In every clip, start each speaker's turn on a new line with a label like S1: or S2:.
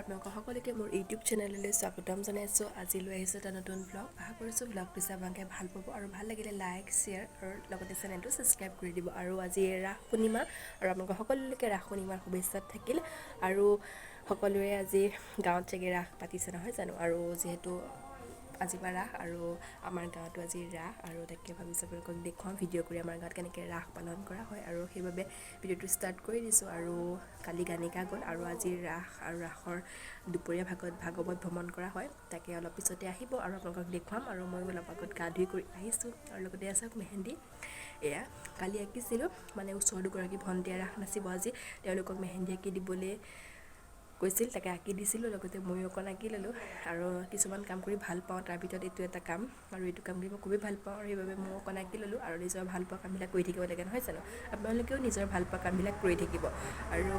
S1: আপোনালোক সকলোকে মোৰ ইউটিউব চেনেললৈ স্বাগতম জনাইছোঁ। আজি লৈ আহিছোঁ এটা নতুন ব্লগ। আশা কৰিছোঁ ব্লগটো চাই আপোনালোকে ভাল পাব আৰু ভাল লাগিলে লাইক শ্বেয়াৰ আৰু লগতে চেনেলটো ছাবস্ক্ৰাইব কৰি দিব। আৰু আজি ৰাস পূৰ্ণিমা আৰু আপোনালোক সকলোকে ৰাস পূৰ্ণিমাৰ শুভেচ্ছা থাকিল। আৰু সকলোৱে আজি গাঁৱত চাগে ৰাস পাতিছে নহয় জানো, আৰু যিহেতু আজিৰ পৰা ৰাস আৰু আমাৰ গাঁৱতো আজি ৰাস, আৰু তাকে ভাবিছোঁ আপোনালোকক দেখুৱাম ভিডিঅ' কৰি আমাৰ গাঁৱত কেনেকৈ ৰাস পালন কৰা হয়, আৰু সেইবাবে ভিডিঅ'টো ষ্টাৰ্ট কৰি দিছোঁ। আৰু কালি গানিকা গ'ল আৰু আজি ৰাস, আৰু ৰাসৰ দুপৰীয়া ভাগত ভাগৱত ভ্ৰমণ কৰা হয়, তাকে অলপ পিছতে আহিব আৰু আপোনালোকক দেখুৱাম। আৰু মই অলপ আগত গা ধুই কৰি আহিছোঁ, আৰু লগতে আছে মেহেন্দি। এয়া কালি আঁকিছিলোঁ, মানে ওচৰৰ দুগৰাকী ভণ্টিয়ে ৰাস নাচিব আজি, তেওঁলোকক মেহেন্দি আঁকি দিবলৈ কৈছিল, তাকে আঁকি দিছিলোঁ, লগতে ময়ো অকণ আঁকি ল'লোঁ। আৰু কিছুমান কাম কৰি ভাল পাওঁ, তাৰ ভিতৰত এইটো এটা কাম, আৰু এইটো কাম কৰি মই খুবেই ভাল পাওঁ, আৰু সেইবাবে মই অকণ আঁকি ল'লোঁ। আৰু নিজৰ ভাল পোৱা কামবিলাক কৰি থাকিব লাগে নহয় জানো, আপোনালোকেও নিজৰ ভাল পোৱা কামবিলাক কৰি থাকিব আৰু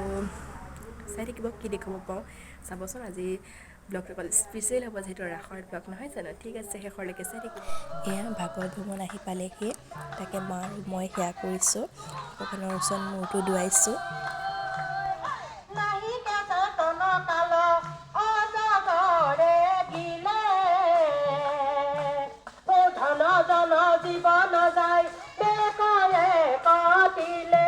S1: চাই থাকিব কি দেখুৱাব পাওঁ। চাবচোন আজি ব্লগটো অকল স্পেচিয়েল হ'ব, যিহেতু ৰাসৰ ব্লগ নহয় জানো। ঠিক আছে, শেষৰলৈকে চাই থাকিব। এয়া ভাগৱত ভ্ৰমণ আহি পালেহি, তাকে মা আৰু মই সেয়া কৰিছোঁ, ভগৱানৰ ওচৰত মূৰটো দুৱাইছোঁ।
S2: জীৱন যায় বেকাৰে কাটিলে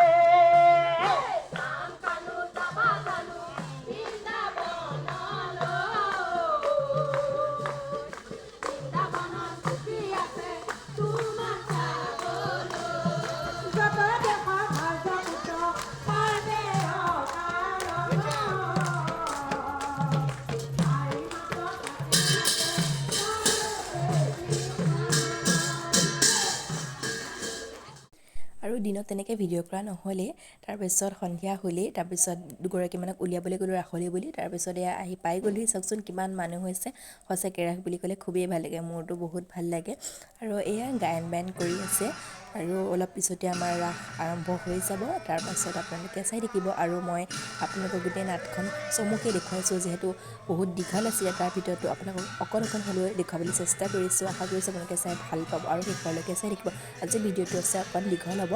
S1: আৰু দিনত তেনেকৈ ভিডিঅ' কৰা নহ'লেই, তাৰপিছত সন্ধিয়া হ'লেই, তাৰপিছত দুগৰাকীমানক উলিয়াবলৈ গ'লোঁ ৰাসলৈ বুলি। তাৰপিছত এয়া আহি পাই গ'লোহি, চাওকচোন কিমান মানুহ হৈছে। সঁচাকৈ ৰাস বুলি ক'লে খুবেই ভাল লাগে, মোৰতো বহুত ভাল লাগে। আৰু এয়া গায়ন বায়ন কৰি আছে, আৰু অলপ পিছতে আমাৰ ৰাস আৰম্ভ হৈ যাব, তাৰপাছত আপোনালোকে চাই থাকিব। আৰু মই আপোনালোকক গোটেই নাটখন চমুকৈ দেখুৱাইছোঁ, যিহেতু বহুত দীঘল আছিলে, তাৰ ভিতৰতো আপোনালোকক অকণ হ'লেও দেখুৱাবলৈ চেষ্টা কৰিছোঁ। আশা কৰিছোঁ আপোনালোকে চাই ভাল পাব আৰু শেষৰলৈকে চাই থাকিব। আজি ভিডিঅ'টো আছে অকণ দীঘল হ'ব।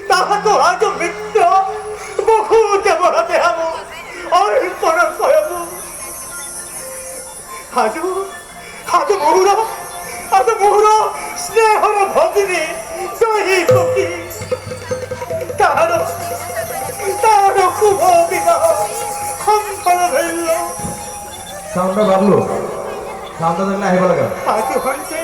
S3: তাহাতো আজ মিত্র বহু দেবরাতে হব অর্পণ করব আজ মোহর স্নেহর ভগিনী জয়ী সখী তাহার শুভ বিবাহ সম্পন্ন হইল।
S4: সাউন্ডটা বাড়লো, সাউন্ডটা দেখলে আহিব লাগে।
S3: আজ হইছে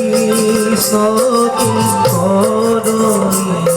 S3: Kৃষ্ণ কি করই